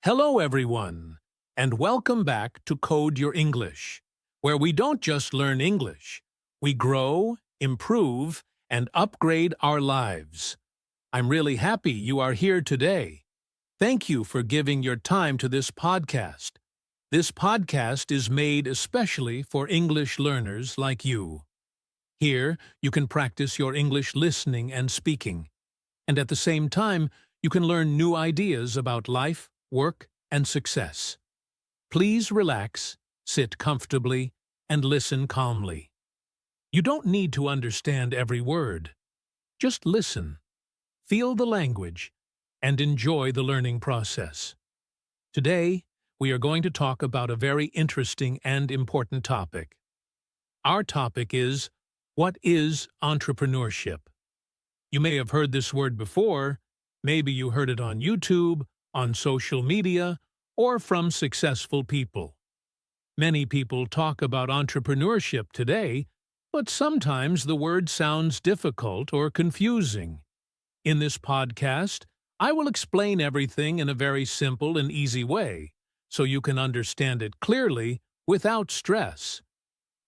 Hello, everyone, and welcome back to Code Your English, where we don't just learn English, we grow, improve, and upgrade our lives. I'm really happy you are here today. Thank you for giving your time to this podcast. This podcast is made especially for English learners like you. Here, you can practice your English listening and speaking, and at the same time, you can learn new ideas about life, work, and success. Please relax, sit comfortably, and listen calmly. You don't need to understand every word. Just listen, feel the language, and enjoy the learning process. Today, we are going to talk about a very interesting and important topic. Our topic is, what is entrepreneurship? You may have heard this word before. Maybe you heard it on YouTube, on social media, or from successful people. Many people talk about entrepreneurship today, but sometimes the word sounds difficult or confusing. In this podcast, I will explain everything in a very simple and easy way, so you can understand it clearly without stress.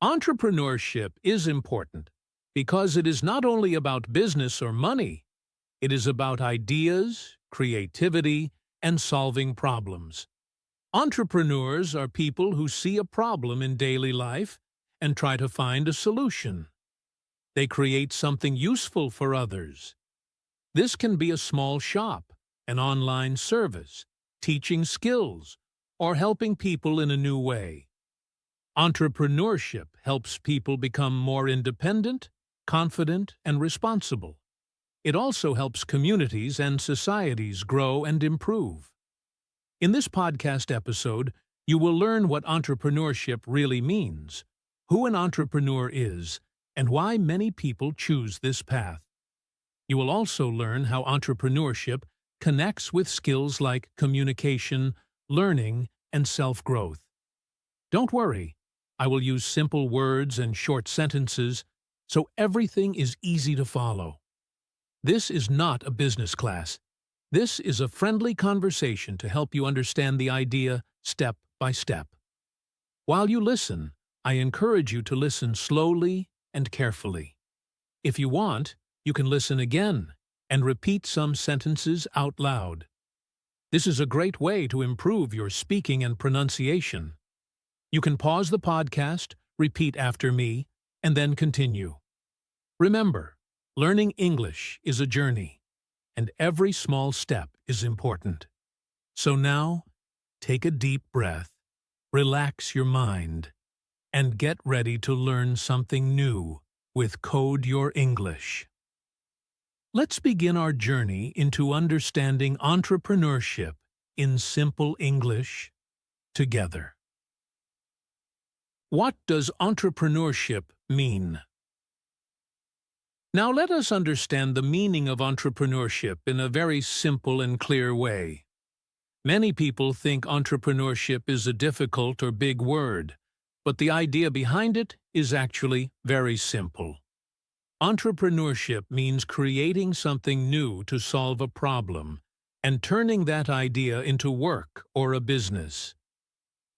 Entrepreneurship is important because it is not only about business or money. It is about ideas, creativity, and solving problems. Entrepreneurs are people who see a problem in daily life and try to find a solution. They create something useful for others. This can be a small shop, an online service, teaching skills, or helping people in a new way. Entrepreneurship helps people become more independent, confident, and responsible. It also helps communities and societies grow and improve. In this podcast episode, you will learn what entrepreneurship really means, who an entrepreneur is, and why many people choose this path. You will also learn how entrepreneurship connects with skills like communication, learning, and self-growth. Don't worry, I will use simple words and short sentences so everything is easy to follow. This is not a business class. This is a friendly conversation to help you understand the idea step by step. While you listen, I encourage you to listen slowly and carefully. If you want, you can listen again and repeat some sentences out loud. This is a great way to improve your speaking and pronunciation. You can pause the podcast, repeat after me, and then continue. Remember, learning English is a journey, and every small step is important. So now, take a deep breath, relax your mind, and get ready to learn something new with Code Your English. Let's begin our journey into understanding entrepreneurship in simple English together. What does entrepreneurship mean? Now let us understand the meaning of entrepreneurship in a very simple and clear way. Many people think entrepreneurship is a difficult or big word, but the idea behind it is actually very simple. Entrepreneurship means creating something new to solve a problem and turning that idea into work or a business.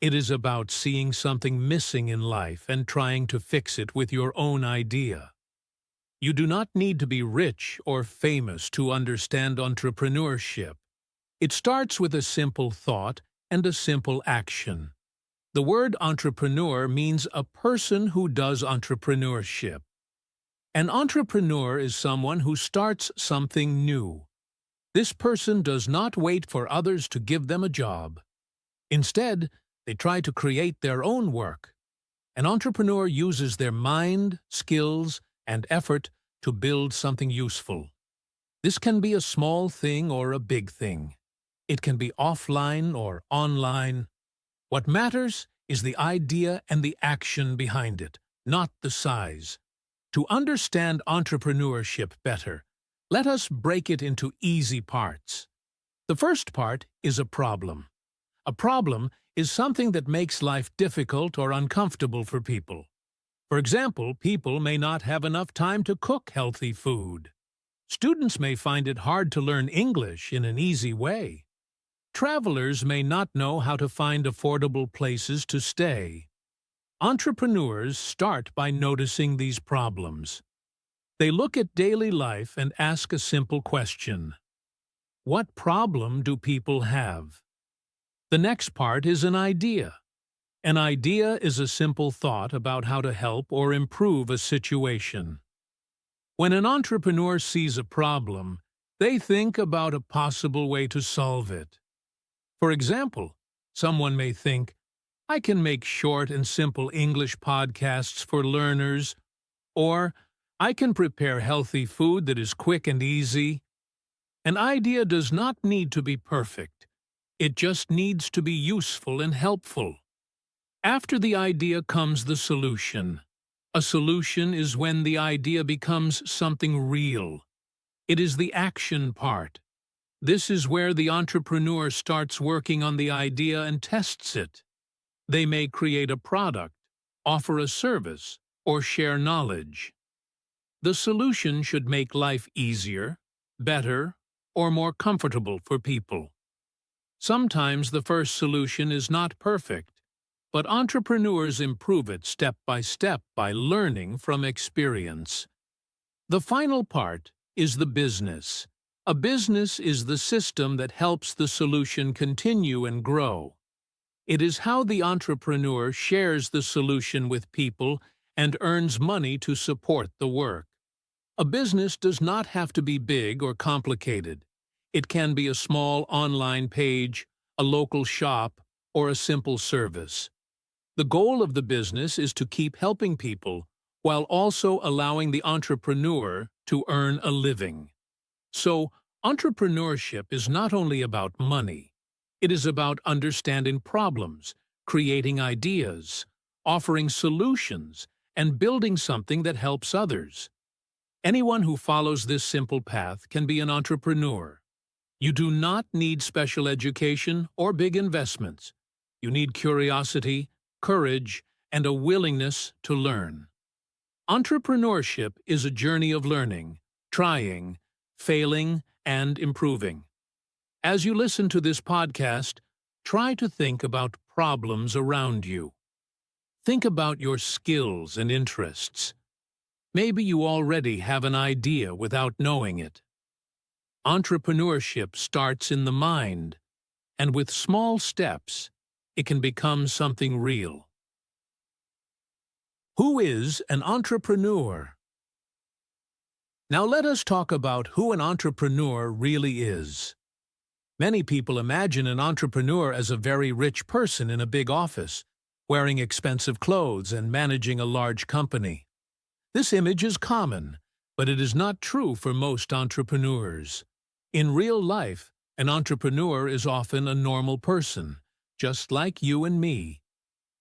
It is about seeing something missing in life and trying to fix it with your own idea. You do not need to be rich or famous to understand entrepreneurship. It starts with a simple thought and a simple action. The word entrepreneur means a person who does entrepreneurship. An entrepreneur is someone who starts something new. This person does not wait for others to give them a job. Instead, they try to create their own work. An entrepreneur uses their mind, skills, and effort to build something useful. This can be a small thing or a big thing. It can be offline or online. What matters is the idea and the action behind it, not the size. To understand entrepreneurship better, let us break it into easy parts. The first part is a problem. A problem is something that makes life difficult or uncomfortable for people. For example, people may not have enough time to cook healthy food. Students may find it hard to learn English in an easy way. Travelers may not know how to find affordable places to stay. Entrepreneurs start by noticing these problems. They look at daily life and ask a simple question. What problem do people have? The next part is an idea. An idea is a simple thought about how to help or improve a situation. When an entrepreneur sees a problem, they think about a possible way to solve it. For example, someone may think, I can make short and simple English podcasts for learners, or I can prepare healthy food that is quick and easy. An idea does not need to be perfect. It just needs to be useful and helpful. After the idea comes the solution. A solution is when the idea becomes something real. It is the action part. This is where the entrepreneur starts working on the idea and tests it. They may create a product, offer a service, or share knowledge. The solution should make life easier, better, or more comfortable for people. Sometimes the first solution is not perfect, but entrepreneurs improve it step by learning from experience. The final part is the business. A business is the system that helps the solution continue and grow. It is how the entrepreneur shares the solution with people and earns money to support the work. A business does not have to be big or complicated. It can be a small online page, a local shop, or a simple service. The goal of the business is to keep helping people while also allowing the entrepreneur to earn a living. So, entrepreneurship is not only about money. It is about understanding problems, creating ideas, offering solutions, and building something that helps others. Anyone who follows this simple path can be an entrepreneur. You do not need special education or big investments. You need curiosity, courage, and a willingness to learn. Entrepreneurship is a journey of learning, trying, failing, and improving. As you listen to this podcast, try to think about problems around you. Think about your skills and interests. Maybe you already have an idea without knowing it. Entrepreneurship starts in the mind, and with small steps, it can become something real. Who is an entrepreneur? Now let us talk about who an entrepreneur really is. Many people imagine an entrepreneur as a very rich person in a big office, wearing expensive clothes and managing a large company. This image is common, but it is not true for most entrepreneurs. In real life, an entrepreneur is often a normal person, just like you and me.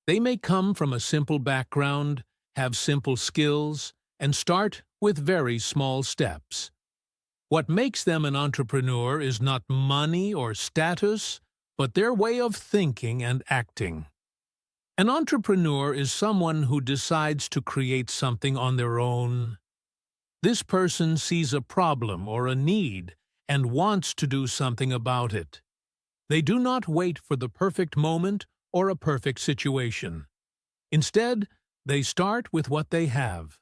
They may come from a simple background, have simple skills, and start with very small steps. What makes them an entrepreneur is not money or status, but their way of thinking and acting. An entrepreneur is someone who decides to create something on their own. This person sees a problem or a need and wants to do something about it. They do not wait for the perfect moment or a perfect situation. Instead, they start with what they have.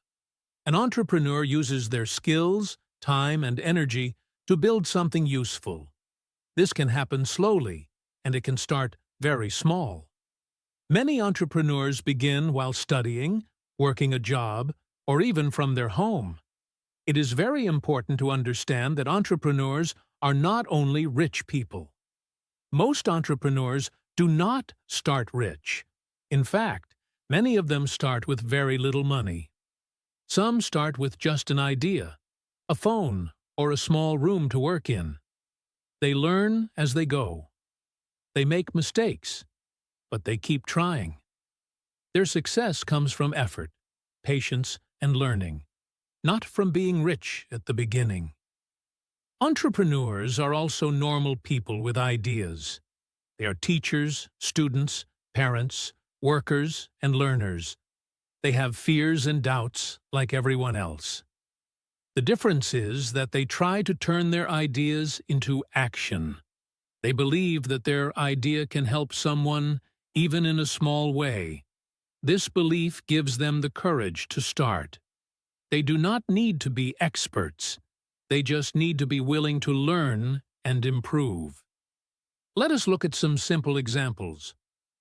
An entrepreneur uses their skills, time, and energy to build something useful. This can happen slowly, and it can start very small. Many entrepreneurs begin while studying, working a job, or even from their home. It is very important to understand that entrepreneurs are not only rich people. Most entrepreneurs do not start rich. In fact, many of them start with very little money. Some start with just an idea, a phone, or a small room to work in. They learn as they go. They make mistakes, but they keep trying. Their success comes from effort, patience, and learning, not from being rich at the beginning. Entrepreneurs are also normal people with ideas. They are teachers, students, parents, workers, and learners. They have fears and doubts like everyone else. The difference is that they try to turn their ideas into action. They believe that their idea can help someone, even in a small way. This belief gives them the courage to start. They do not need to be experts. They just need to be willing to learn and improve. Let us look at some simple examples.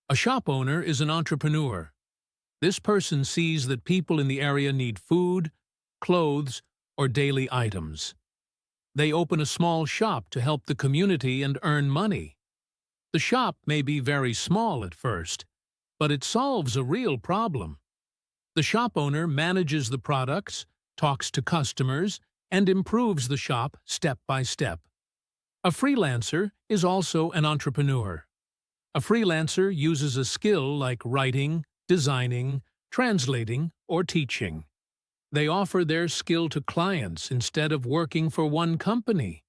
A shop owner is an entrepreneur. This person sees that people in the area need food, clothes, or daily items. They open a small shop to help the community and earn money. The shop may be very small at first, but it solves a real problem. The shop owner manages the products, talks to customers, and improves the shop step by step. A freelancer is also an entrepreneur. A freelancer uses a skill like writing, designing, translating, or teaching. They offer their skill to clients instead of working for one company.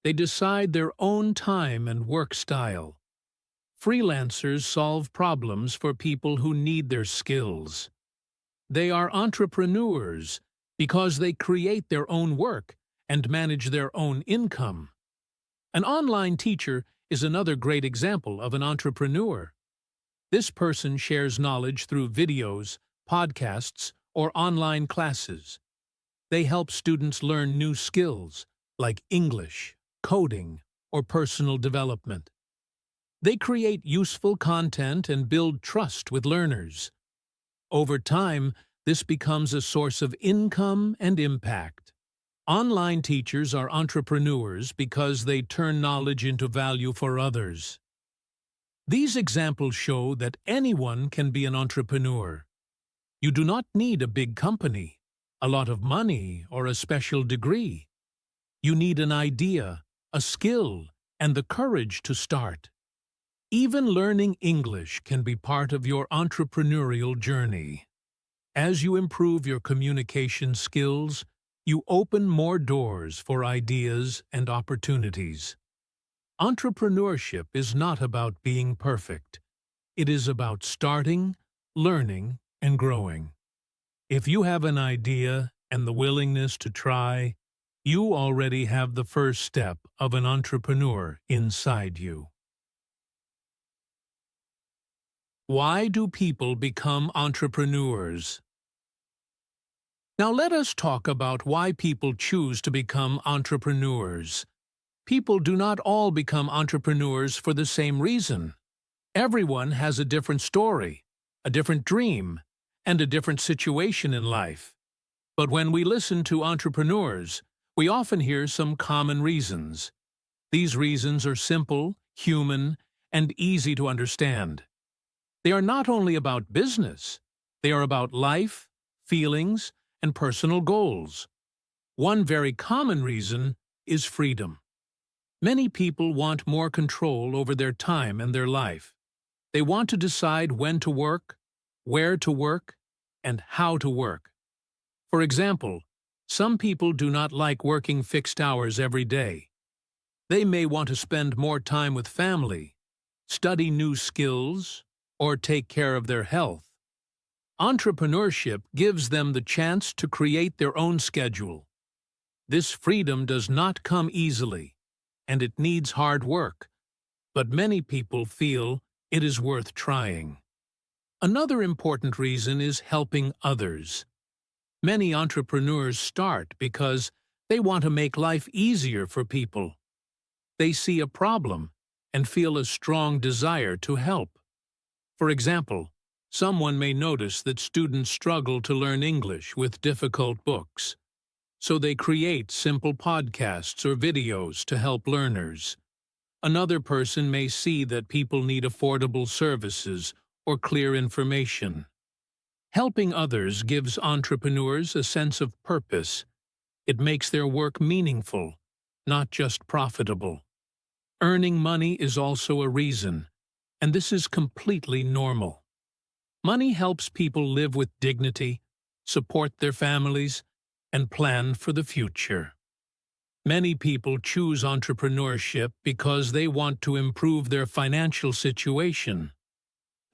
They decide their own time and work style. Freelancers solve problems for people who need their skills. They are entrepreneurs because they create their own work and manage their own income. An online teacher is another great example of an entrepreneur. This person shares knowledge through videos, podcasts, or online classes. They help students learn new skills like English, coding, or personal development. They create useful content and build trust with learners. Over time, this becomes a source of income and impact. Online teachers are entrepreneurs because they turn knowledge into value for others. These examples show that anyone can be an entrepreneur. You do not need a big company, a lot of money, or a special degree. You need an idea, a skill, and the courage to start. Even learning English can be part of your entrepreneurial journey. As you improve your communication skills, you open more doors for ideas and opportunities. Entrepreneurship is not about being perfect. It is about starting, learning, and growing. If you have an idea and the willingness to try, you already have the first step of an entrepreneur inside you. Why do people become entrepreneurs? Now let us talk about why people choose to become entrepreneurs. People do not all become entrepreneurs for the same reason. Everyone has a different story, a different dream, and a different situation in life. But when we listen to entrepreneurs, we often hear some common reasons. These reasons are simple, human, and easy to understand. They are not only about business, they are about life, feelings, and personal goals. One very common reason is freedom. Many people want more control over their time and their life. They want to decide when to work, where to work, and how to work. For example, some people do not like working fixed hours every day. They may want to spend more time with family, study new skills, or take care of their health. Entrepreneurship gives them the chance to create their own schedule. This freedom does not come easily, and it needs hard work, but many people feel it is worth trying. Another important reason is helping others. Many entrepreneurs start because they want to make life easier for people. They see a problem and feel a strong desire to help. For example, someone may notice that students struggle to learn English with difficult books, so they create simple podcasts or videos to help learners. Another person may see that people need affordable services or clear information. Helping others gives entrepreneurs a sense of purpose. It makes their work meaningful, not just profitable. Earning money is also a reason, and this is completely normal. Money helps people live with dignity, support their families, and plan for the future. Many people choose entrepreneurship because they want to improve their financial situation.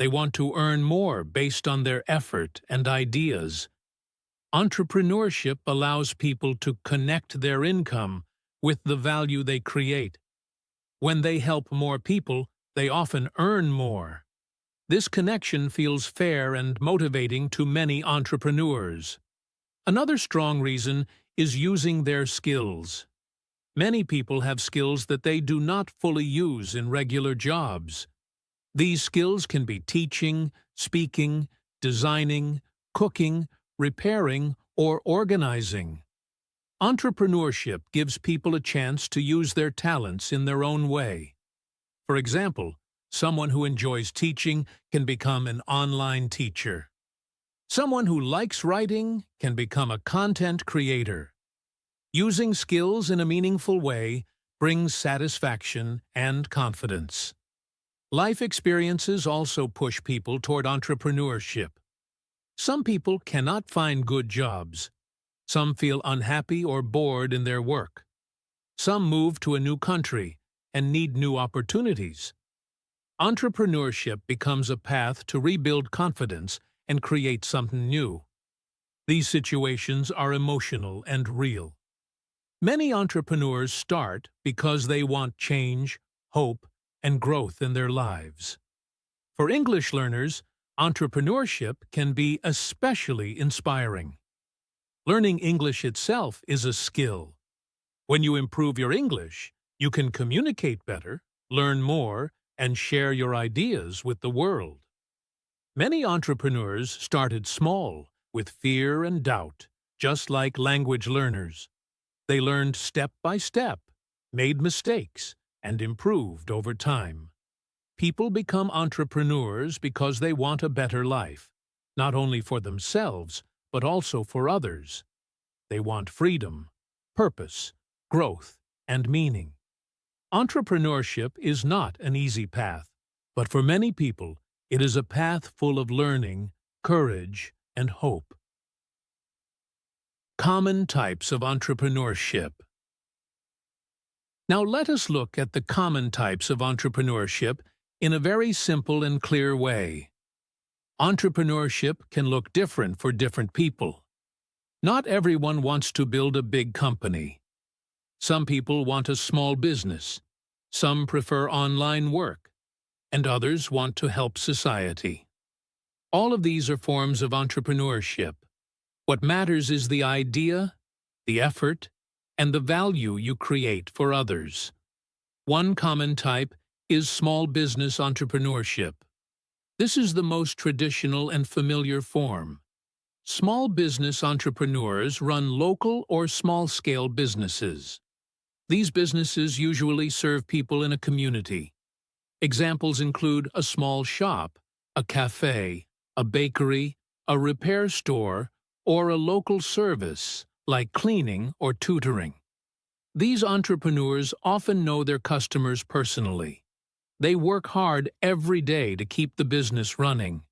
They want to earn more based on their effort and ideas. Entrepreneurship allows people to connect their income with the value they create. When they help more people, they often earn more. This connection feels fair and motivating to many entrepreneurs. Another strong reason is using their skills. Many people have skills that they do not fully use in regular jobs. These skills can be teaching, speaking, designing, cooking, repairing, or organizing. Entrepreneurship gives people a chance to use their talents in their own way. For example, someone who enjoys teaching can become an online teacher. Someone who likes writing can become a content creator. Using skills in a meaningful way brings satisfaction and confidence. Life experiences also push people toward entrepreneurship. Some people cannot find good jobs. Some feel unhappy or bored in their work. Some move to a new country and need new opportunities. Entrepreneurship becomes a path to rebuild confidence and create something new. These situations are emotional and real. Many entrepreneurs start because they want change, hope, and growth in their lives. For English learners, entrepreneurship can be especially inspiring. Learning English itself is a skill. When you improve your English, you can communicate better, learn more, and share your ideas with the world. Many entrepreneurs started small, with fear and doubt, just like language learners. They learned step by step, made mistakes, and improved over time. People become entrepreneurs because they want a better life, not only for themselves, but also for others. They want freedom, purpose, growth, and meaning. Entrepreneurship is not an easy path, but for many people, it is a path full of learning, courage, and hope. Common types of entrepreneurship. Now let us look at the common types of entrepreneurship in a very simple and clear way. Entrepreneurship can look different for different people. Not everyone wants to build a big company. Some people want a small business. Some prefer online work, and others want to help society. All of these are forms of entrepreneurship. What matters is the idea, the effort, and the value you create for others. One common type is small business entrepreneurship. This is the most traditional and familiar form. Small business entrepreneurs run local or small-scale businesses. These businesses usually serve people in a community. Examples include a small shop, a cafe, a bakery, a repair store, or a local service like cleaning or tutoring. These entrepreneurs often know their customers personally. They work hard every day to keep the business running.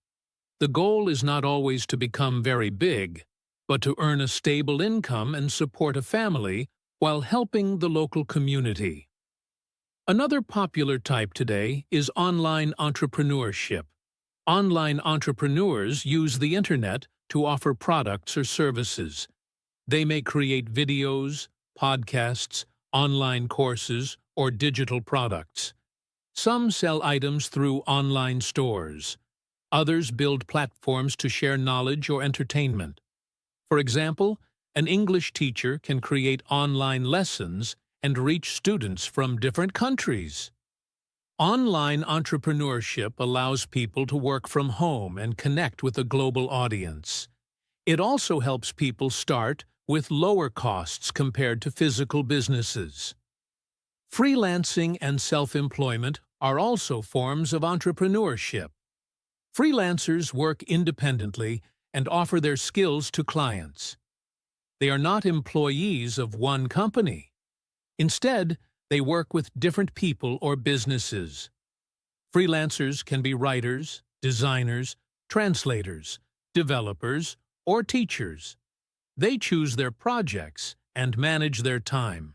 The goal is not always to become very big, but to earn a stable income and support a family while helping the local community. Another popular type today is online entrepreneurship. Online entrepreneurs use the internet to offer products or services. They may create videos, podcasts, online courses, or digital products. Some sell items through online stores. Others build platforms to share knowledge or entertainment. For example, an English teacher can create online lessons and reach students from different countries. Online entrepreneurship allows people to work from home and connect with a global audience. It also helps people start with lower costs compared to physical businesses. Freelancing and self-employment are also forms of entrepreneurship. Freelancers work independently and offer their skills to clients. They are not employees of one company. Instead, they work with different people or businesses. Freelancers can be writers, designers, translators, developers, or teachers. They choose their projects and manage their time.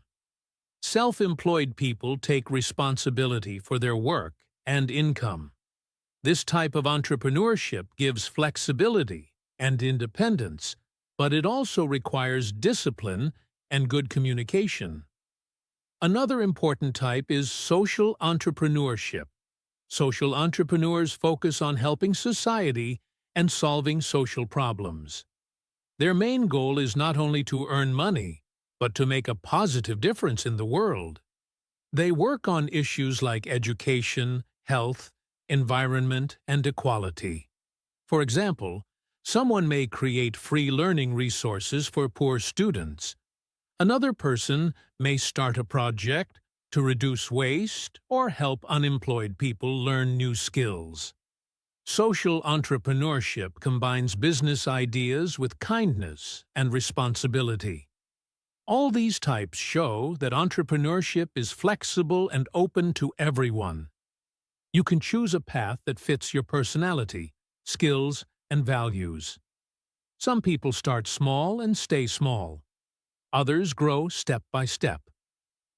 Self-employed people take responsibility for their work and income. This type of entrepreneurship gives flexibility and independence, but it also requires discipline and good communication. Another important type is social entrepreneurship. Social entrepreneurs focus on helping society and solving social problems. Their main goal is not only to earn money, but to make a positive difference in the world. They work on issues like education, health, environment, and equality. For example, someone may create free learning resources for poor students. Another person may start a project to reduce waste or help unemployed people learn new skills. Social entrepreneurship combines business ideas with kindness and responsibility. All these types show that entrepreneurship is flexible and open to everyone. You can choose a path that fits your personality, skills, and values. Some people start small and stay small. Others grow step by step.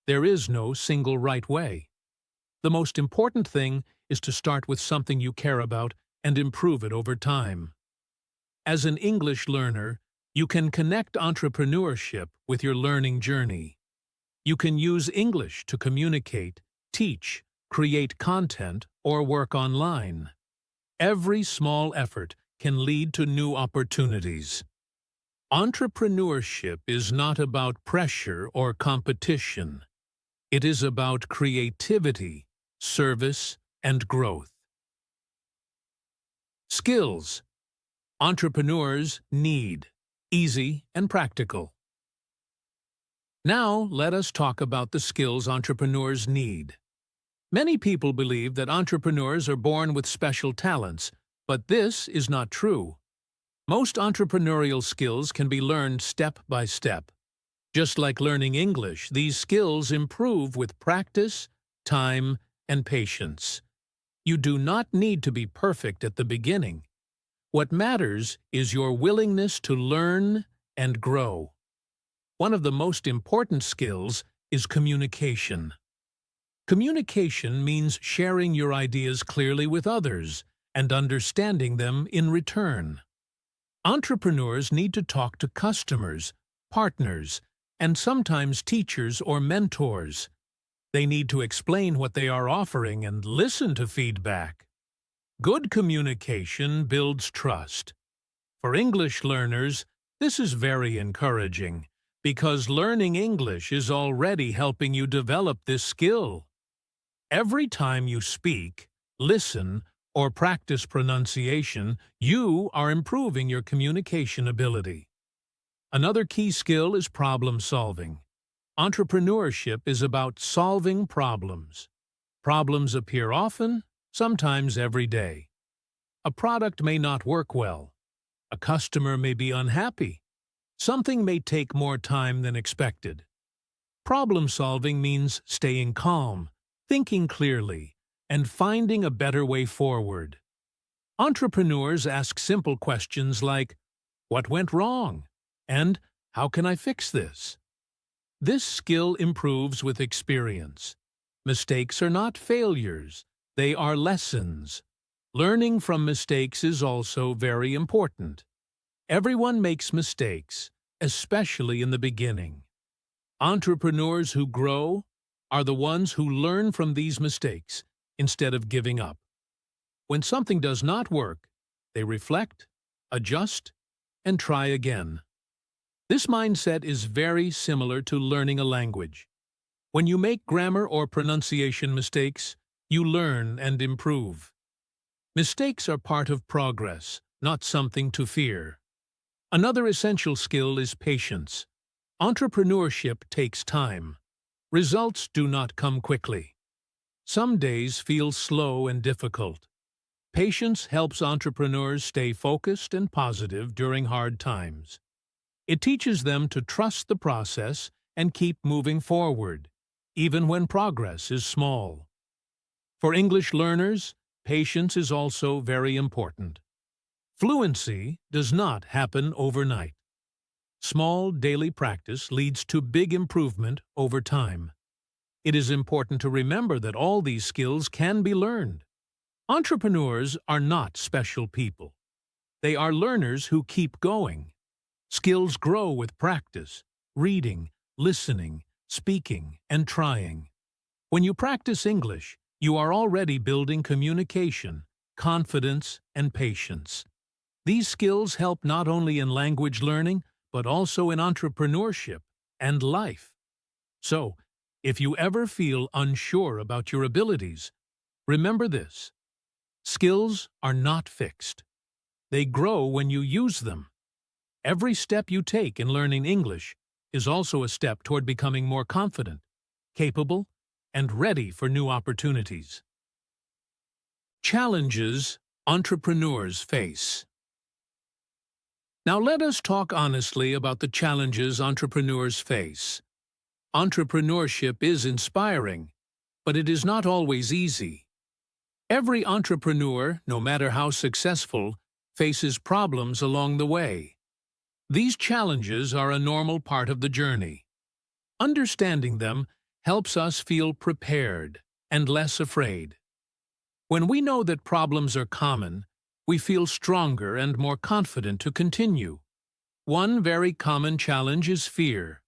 There is no single right way. The most important thing is to start with something you care about and improve it over time. As an English learner, you can connect entrepreneurship with your learning journey. You can use English to communicate, teach, create content, or work online. Every small effort can lead to new opportunities. Entrepreneurship is not about pressure or competition. It is about creativity, service, and growth. Skills entrepreneurs need, easy and practical. Now, let us talk about the skills entrepreneurs need. Many people believe that entrepreneurs are born with special talents, but this is not true. Most entrepreneurial skills can be learned step by step. Just like learning English, these skills improve with practice, time, and patience. You do not need to be perfect at the beginning. What matters is your willingness to learn and grow. One of the most important skills is communication. Communication means sharing your ideas clearly with others and understanding them in return. Entrepreneurs need to talk to customers, partners, and sometimes teachers or mentors. They need to explain what they are offering and listen to feedback. Good communication builds trust. For English learners, this is very encouraging because learning English is already helping you develop this skill. Every time you speak, listen, or practice pronunciation, you are improving your communication ability. Another key skill is problem solving. Entrepreneurship is about solving problems. Problems appear often, sometimes every day. A product may not work well. A customer may be unhappy. Something may take more time than expected. Problem solving means staying calm, thinking clearly, and finding a better way forward. Entrepreneurs ask simple questions like, "What went wrong?" and "How can I fix this?" This skill improves with experience. Mistakes are not failures, they are lessons. Learning from mistakes is also very important. Everyone makes mistakes, especially in the beginning. Entrepreneurs who grow are the ones who learn from these mistakes instead of giving up. When something does not work, they reflect, adjust, and try again. This mindset is very similar to learning a language. When you make grammar or pronunciation mistakes, you learn and improve. Mistakes are part of progress, not something to fear. Another essential skill is patience. Entrepreneurship takes time. Results do not come quickly. Some days feel slow and difficult. Patience helps entrepreneurs stay focused and positive during hard times. It teaches them to trust the process and keep moving forward, even when progress is small. For English learners, patience is also very important. Fluency does not happen overnight. Small daily practice leads to big improvement over time. It is important to remember that all these skills can be learned. Entrepreneurs are not special people. They are learners who keep going. Skills grow with practice, reading, listening, speaking, and trying. When you practice English, you are already building communication, confidence, and patience. These skills help not only in language learning, but also in entrepreneurship and life. So, if you ever feel unsure about your abilities, remember this: skills are not fixed. They grow when you use them. Every step you take in learning English is also a step toward becoming more confident, capable, and ready for new opportunities. Challenges entrepreneurs face. Now let us talk honestly about the challenges entrepreneurs face. Entrepreneurship is inspiring, but it is not always easy. Every entrepreneur, no matter how successful, faces problems along the way. These challenges are a normal part of the journey. Understanding them helps us feel prepared and less afraid. When we know that problems are common, we feel stronger and more confident to continue. One very common challenge is fear.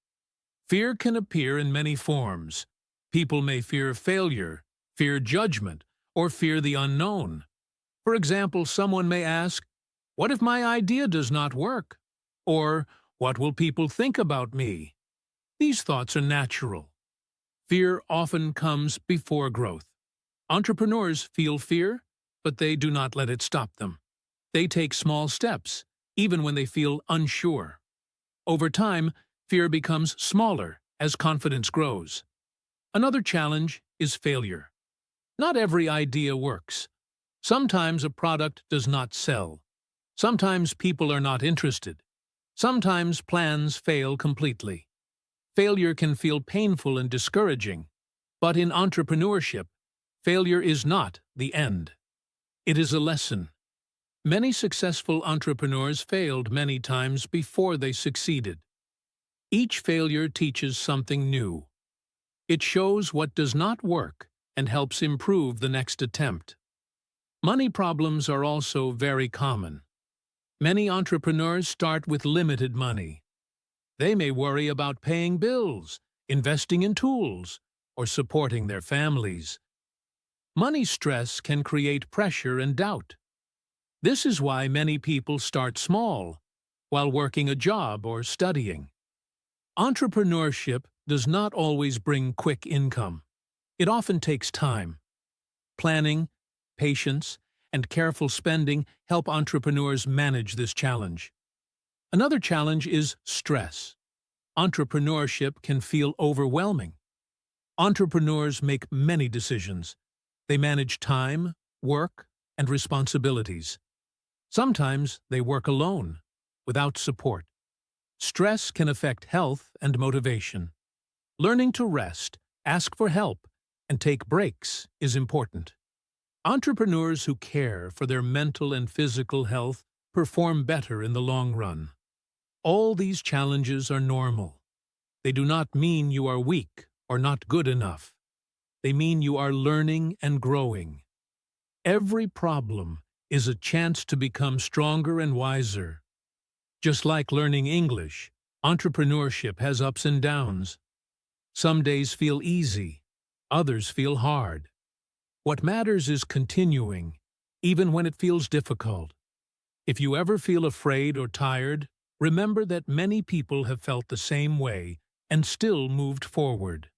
Fear can appear in many forms. People may fear failure, fear judgment, or fear the unknown. For example, someone may ask, "What if my idea does not work?" Or, "What will people think about me?" These thoughts are natural. Fear often comes before growth. Entrepreneurs feel fear, but they do not let it stop them. They take small steps, even when they feel unsure. Over time, fear becomes smaller as confidence grows. Another challenge is failure. Not every idea works. Sometimes a product does not sell. Sometimes people are not interested. Sometimes plans fail completely. Failure can feel painful and discouraging, but in entrepreneurship, failure is not the end. It is a lesson. Many successful entrepreneurs failed many times before they succeeded. Each failure teaches something new. It shows what does not work and helps improve the next attempt. Money problems are also very common. Many entrepreneurs start with limited money. They may worry about paying bills, investing in tools, or supporting their families. Money stress can create pressure and doubt. This is why many people start small, while working a job or studying. Entrepreneurship does not always bring quick income. It often takes time. Planning, patience, and careful spending help entrepreneurs manage this challenge. Another challenge is stress. Entrepreneurship can feel overwhelming. Entrepreneurs make many decisions. They manage time, work, and responsibilities. Sometimes they work alone, without support. Stress can affect health and motivation. Learning to rest, ask for help, and take breaks is important. Entrepreneurs who care for their mental and physical health perform better in the long run. All these challenges are normal. They do not mean you are weak or not good enough. They mean you are learning and growing. Every problem is a chance to become stronger and wiser. Just like learning English, entrepreneurship has ups and downs. Some days feel easy, others feel hard. What matters is continuing, even when it feels difficult. If you ever feel afraid or tired, remember that many people have felt the same way and still moved forward.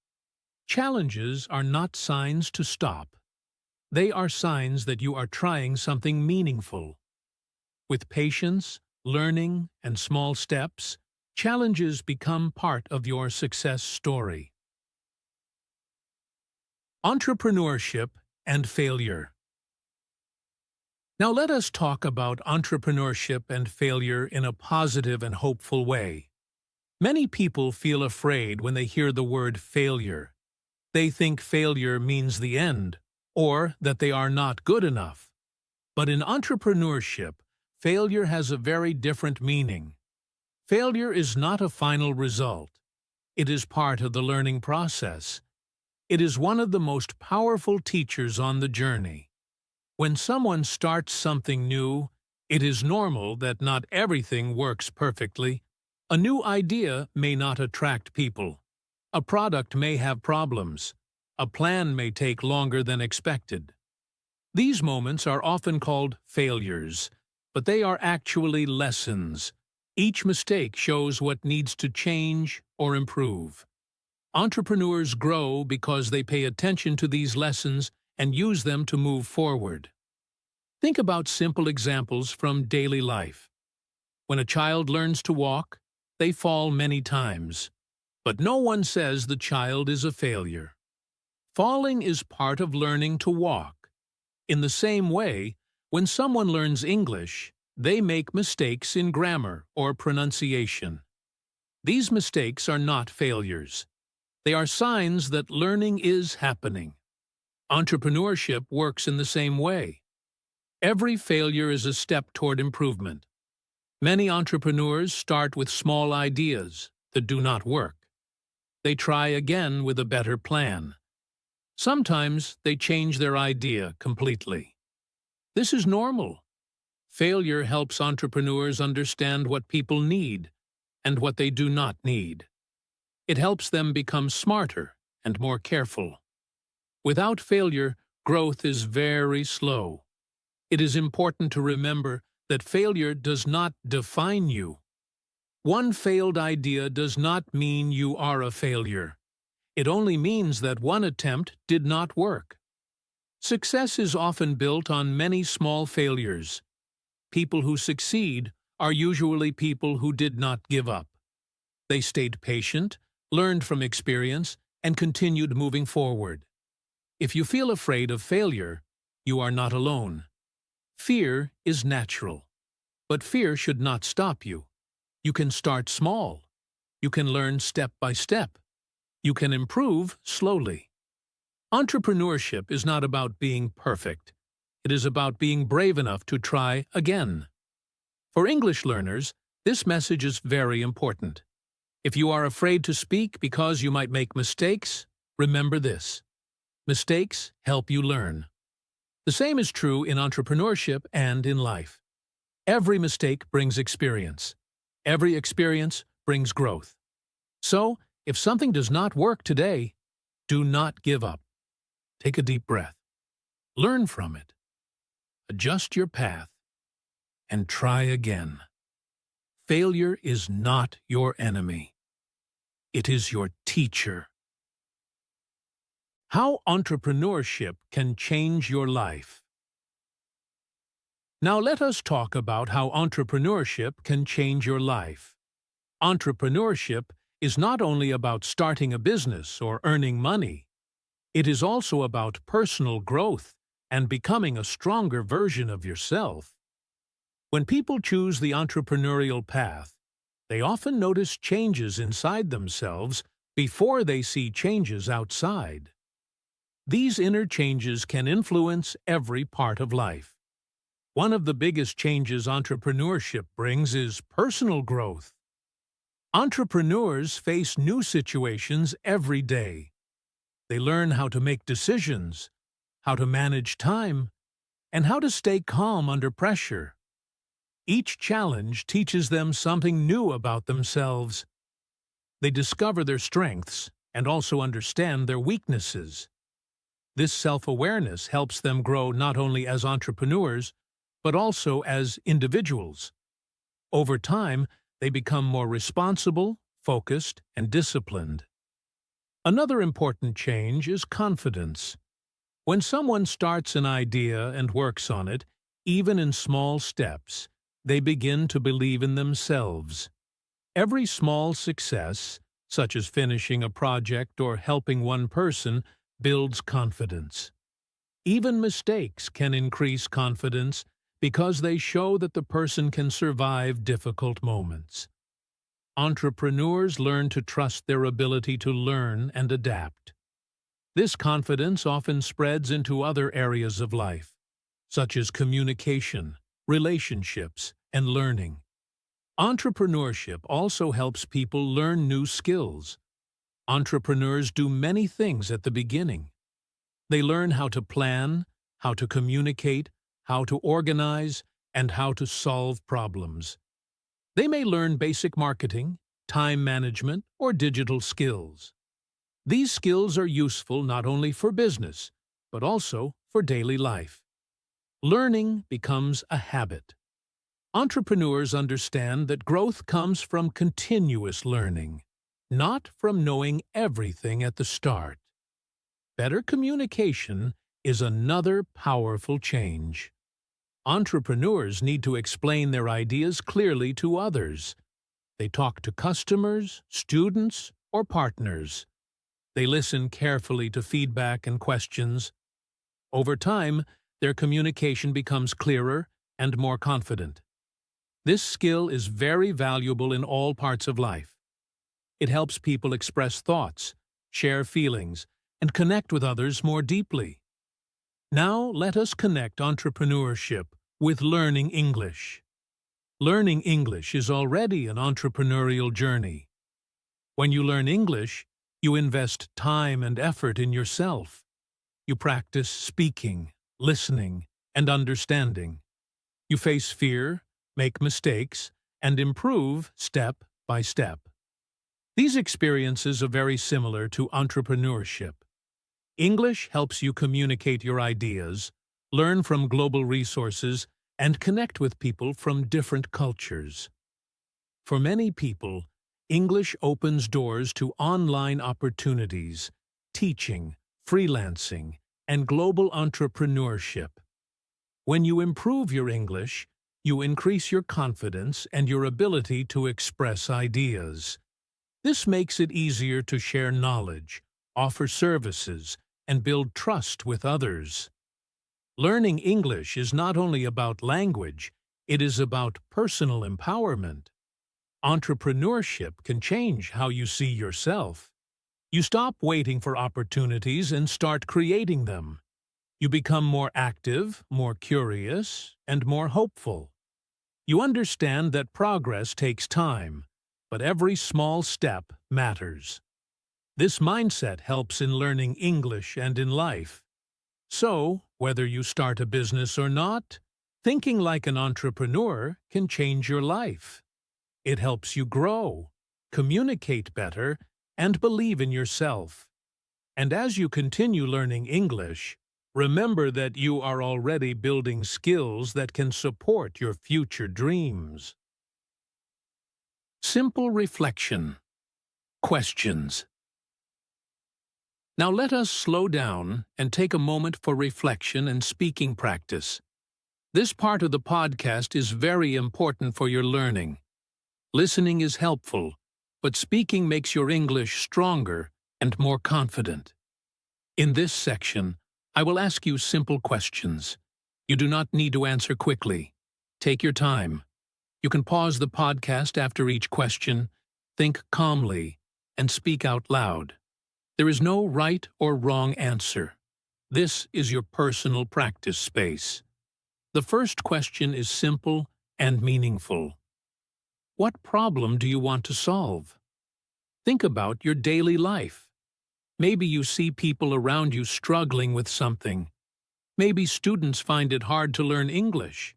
Challenges are not signs to stop. They are signs that you are trying something meaningful. With patience, learning, and small steps, challenges become part of your success story. Entrepreneurship and failure. Now let us talk about entrepreneurship and failure in a positive and hopeful way. Many people feel afraid when they hear the word failure. They think failure means the end, or that they are not good enough. But in entrepreneurship, failure has a very different meaning. Failure is not a final result. It is part of the learning process. It is one of the most powerful teachers on the journey. When someone starts something new, it is normal that not everything works perfectly. A new idea may not attract people. A product may have problems. A plan may take longer than expected. These moments are often called failures, but they are actually lessons. Each mistake shows what needs to change or improve. Entrepreneurs grow because they pay attention to these lessons and use them to move forward. Think about simple examples from daily life. When a child learns to walk, they fall many times. But no one says the child is a failure. Falling is part of learning to walk. In the same way, when someone learns English, they make mistakes in grammar or pronunciation. These mistakes are not failures. They are signs that learning is happening. Entrepreneurship works in the same way. Every failure is a step toward improvement. Many entrepreneurs start with small ideas that do not work. They try again with a better plan. Sometimes they change their idea completely. This is normal. Failure helps entrepreneurs understand what people need and what they do not need. It helps them become smarter and more careful. Without failure, growth is very slow. It is important to remember that failure does not define you. One failed idea does not mean you are a failure. It only means that one attempt did not work. Success is often built on many small failures. People who succeed are usually people who did not give up. They stayed patient, learned from experience, and continued moving forward. If you feel afraid of failure, you are not alone. Fear is natural, but fear should not stop you. You can start small. You can learn step by step. You can improve slowly. Entrepreneurship is not about being perfect. It is about being brave enough to try again. For English learners, this message is very important. If you are afraid to speak because you might make mistakes, remember this. Mistakes help you learn. The same is true in entrepreneurship and in life. Every mistake brings experience. Every experience brings growth. So, if something does not work today, do not give up. Take a deep breath. Learn from it. Adjust your path and try again. Failure is not your enemy. It is your teacher. How entrepreneurship can change your life. Now let us talk about how entrepreneurship can change your life. Entrepreneurship is not only about starting a business or earning money. It is also about personal growth and becoming a stronger version of yourself. When people choose the entrepreneurial path, they often notice changes inside themselves before they see changes outside. These inner changes can influence every part of life. One of the biggest changes entrepreneurship brings is personal growth. Entrepreneurs face new situations every day. They learn how to make decisions, how to manage time, and how to stay calm under pressure. Each challenge teaches them something new about themselves. They discover their strengths and also understand their weaknesses. This self-awareness helps them grow not only as entrepreneurs, but also as individuals. Over time, they become more responsible, focused, and disciplined. Another important change is confidence. When someone starts an idea and works on it, even in small steps, they begin to believe in themselves. Every small success, such as finishing a project or helping one person, builds confidence. Even mistakes can increase confidence because they show that the person can survive difficult moments. Entrepreneurs learn to trust their ability to learn and adapt. This confidence often spreads into other areas of life, such as communication, relationships, and learning. Entrepreneurship also helps people learn new skills. Entrepreneurs do many things at the beginning. They learn how to plan, how to communicate, how to organize, and how to solve problems. They may learn basic marketing, time management, or digital skills. These skills are useful not only for business, but also for daily life. Learning becomes a habit. Entrepreneurs understand that growth comes from continuous learning, not from knowing everything at the start. Better communication is another powerful change. Entrepreneurs need to explain their ideas clearly to others. They talk to customers, students, or partners. They listen carefully to feedback and questions. Over time, their communication becomes clearer and more confident. This skill is very valuable in all parts of life. It helps people express thoughts, share feelings, and connect with others more deeply. Now let us connect entrepreneurship with learning English. Learning English is already an entrepreneurial journey. When you learn English, you invest time and effort in yourself. You practice speaking, listening, and understanding. You face fear, make mistakes, and improve step by step. These experiences are very similar to entrepreneurship. English helps you communicate your ideas, learn from global resources, and connect with people from different cultures. For many people, English opens doors to online opportunities, teaching, freelancing, and global entrepreneurship. When you improve your English, you increase your confidence and your ability to express ideas. This makes it easier to share knowledge, offer services, and build trust with others. Learning English is not only about language, it is about personal empowerment. Entrepreneurship can change how you see yourself. You stop waiting for opportunities and start creating them. You become more active, more curious, and more hopeful. You understand that progress takes time, but every small step matters. This mindset helps in learning English and in life. So, whether you start a business or not, thinking like an entrepreneur can change your life. It helps you grow, communicate better, and believe in yourself. And as you continue learning English, remember that you are already building skills that can support your future dreams. Simple reflection. Questions. Now let us slow down and take a moment for reflection and speaking practice. This part of the podcast is very important for your learning. Listening is helpful, but speaking makes your English stronger and more confident. In this section, I will ask you simple questions. You do not need to answer quickly. Take your time. You can pause the podcast after each question, think calmly, and speak out loud. There is no right or wrong answer. This is your personal practice space. The first question is simple and meaningful. What problem do you want to solve? Think about your daily life. Maybe you see people around you struggling with something. Maybe students find it hard to learn English.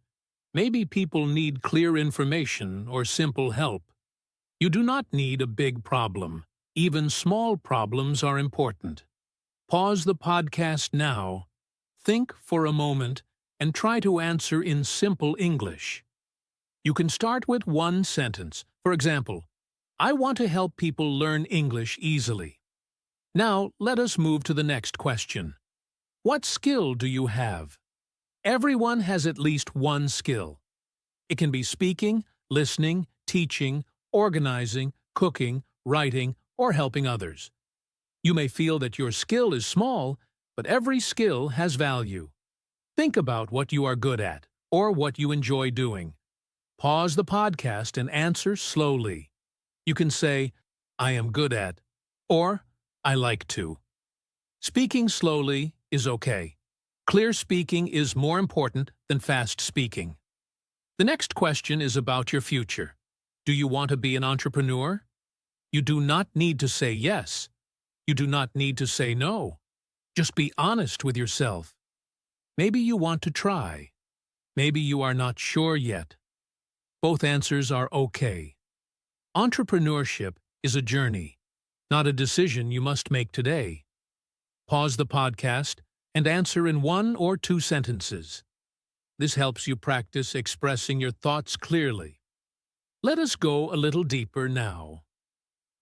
Maybe people need clear information or simple help. You do not need a big problem. Even small problems are important. Pause the podcast now, think for a moment, and try to answer in simple English. You can start with one sentence. For example, I want to help people learn English easily. Now, let us move to the next question. What skill do you have? Everyone has at least one skill. It can be speaking, listening, teaching, organizing, cooking, writing, or helping others. You may feel that your skill is small, but every skill has value. Think about what you are good at, or what you enjoy doing. Pause the podcast and answer slowly. You can say, I am good at, or I like to. Speaking slowly is okay. Clear speaking is more important than fast speaking. The next question is about your future. Do you want to be an entrepreneur? You do not need to say yes. You do not need to say no. Just be honest with yourself. Maybe you want to try. Maybe you are not sure yet. Both answers are okay. Entrepreneurship is a journey, not a decision you must make today. Pause the podcast and answer in 1 or 2 sentences. This helps you practice expressing your thoughts clearly. Let us go a little deeper now.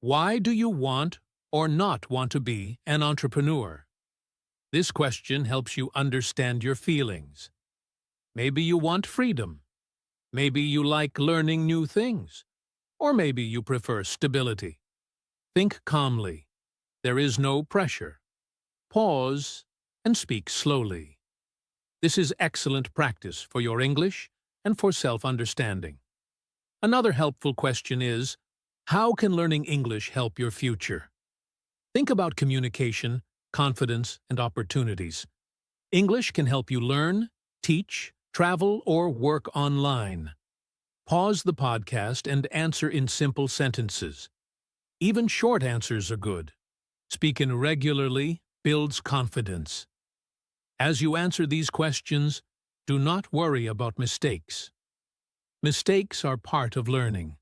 Why do you want or not want to be an entrepreneur? This question helps you understand your feelings. Maybe you want freedom. Maybe you like learning new things. Or maybe you prefer stability. Think calmly. There is no pressure. Pause and speak slowly. This is excellent practice for your English and for self-understanding. Another helpful question is, how can learning English help your future? Think about communication, confidence, and opportunities. English can help you learn, teach, travel, or work online. Pause the podcast and answer in simple sentences. Even short answers are good. Speaking regularly builds confidence. As you answer these questions, do not worry about mistakes. Mistakes are part of learning.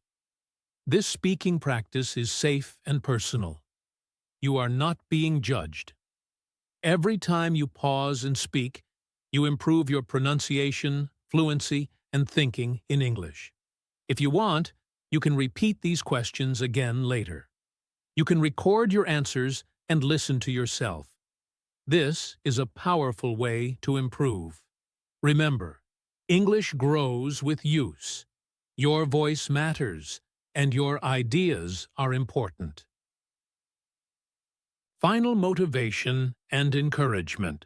This speaking practice is safe and personal. You are not being judged. Every time you pause and speak, you improve your pronunciation, fluency, and thinking in English. If you want, you can repeat these questions again later. You can record your answers and listen to yourself. This is a powerful way to improve. Remember, English grows with use. Your voice matters, and your ideas are important. Final motivation and encouragement.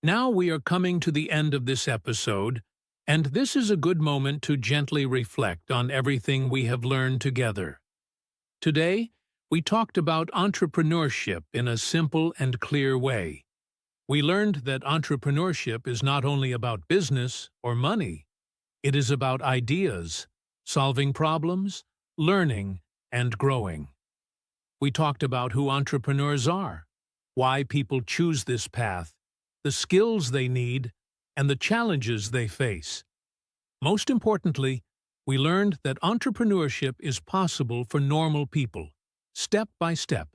Now we are coming to the end of this episode, and this is a good moment to gently reflect on everything we have learned together. Today, we talked about entrepreneurship in a simple and clear way. We learned that entrepreneurship is not only about business or money. It is about ideas, solving problems, learning, and growing. We talked about who entrepreneurs are, why people choose this path, the skills they need, and the challenges they face. Most importantly, we learned that entrepreneurship is possible for normal people, step by step,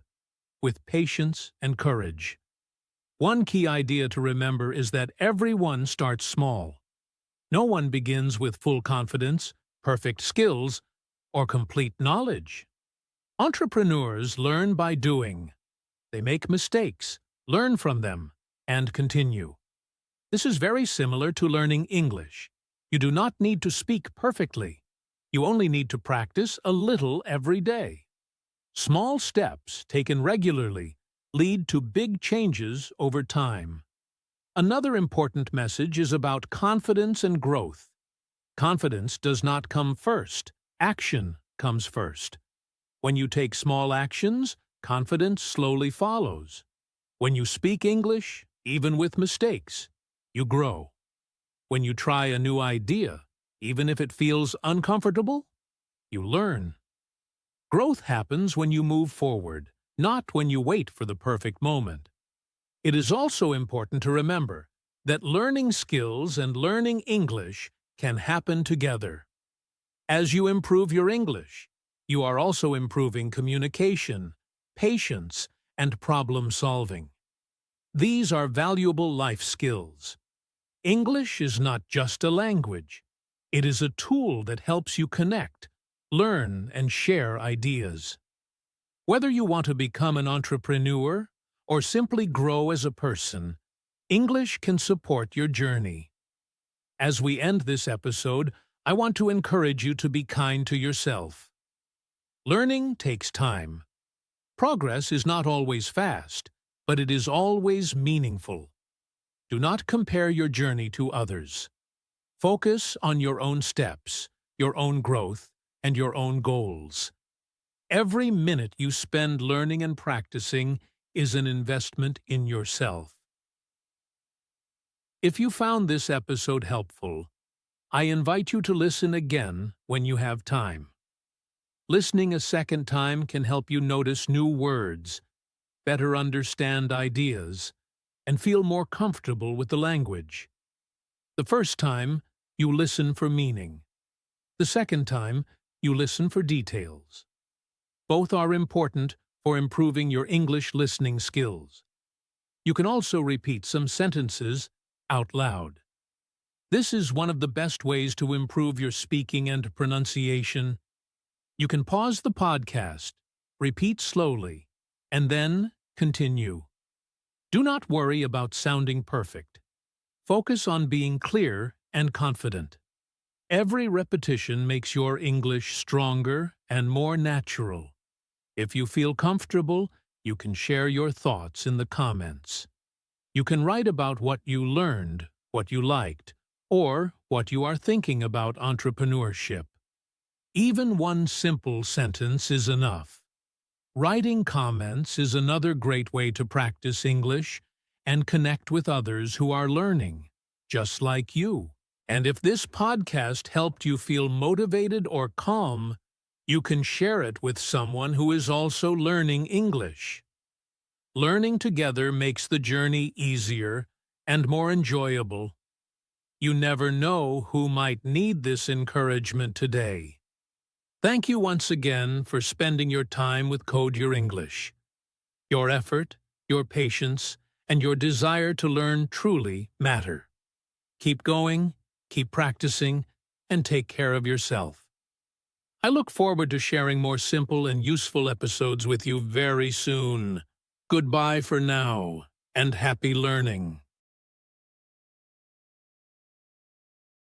with patience and courage. One key idea to remember is that everyone starts small. No one begins with full confidence, perfect skills, or complete knowledge. Entrepreneurs learn by doing. They make mistakes, learn from them, and continue. This is very similar to learning English. You do not need to speak perfectly. You only need to practice a little every day. Small steps taken regularly lead to big changes over time. Another important message is about confidence and growth. Confidence does not come first. Action comes first. When you take small actions, confidence slowly follows. When you speak English, even with mistakes, you grow. When you try a new idea, even if it feels uncomfortable, you learn. Growth happens when you move forward, not when you wait for the perfect moment. It is also important to remember that learning skills and learning English can happen together. As you improve your English, you are also improving communication, patience, and problem solving. These are valuable life skills. English is not just a language. It is a tool that helps you connect, learn, and share ideas. Whether you want to become an entrepreneur or simply grow as a person, English can support your journey. As we end this episode, I want to encourage you to be kind to yourself. Learning takes time. Progress is not always fast, but it is always meaningful. Do not compare your journey to others. Focus on your own steps, your own growth, and your own goals. Every minute you spend learning and practicing is an investment in yourself. If you found this episode helpful, I invite you to listen again when you have time. Listening a second time can help you notice new words, better understand ideas, and feel more comfortable with the language. The first time, you listen for meaning. The second time, you listen for details. Both are important for improving your English listening skills. You can also repeat some sentences out loud. This is one of the best ways to improve your speaking and pronunciation. You can pause the podcast, repeat slowly, and then continue. Do not worry about sounding perfect. Focus on being clear and confident. Every repetition makes your English stronger and more natural. If you feel comfortable, you can share your thoughts in the comments. You can write about what you learned, what you liked, or what you are thinking about entrepreneurship. Even one simple sentence is enough. Writing comments is another great way to practice English and connect with others who are learning, just like you. And if this podcast helped you feel motivated or calm, you can share it with someone who is also learning English. Learning together makes the journey easier and more enjoyable. You never know who might need this encouragement today. Thank you once again for spending your time with Code Your English. Your effort, your patience, and your desire to learn truly matter. Keep going, keep practicing, and take care of yourself. I look forward to sharing more simple and useful episodes with you very soon. Goodbye for now, and happy learning.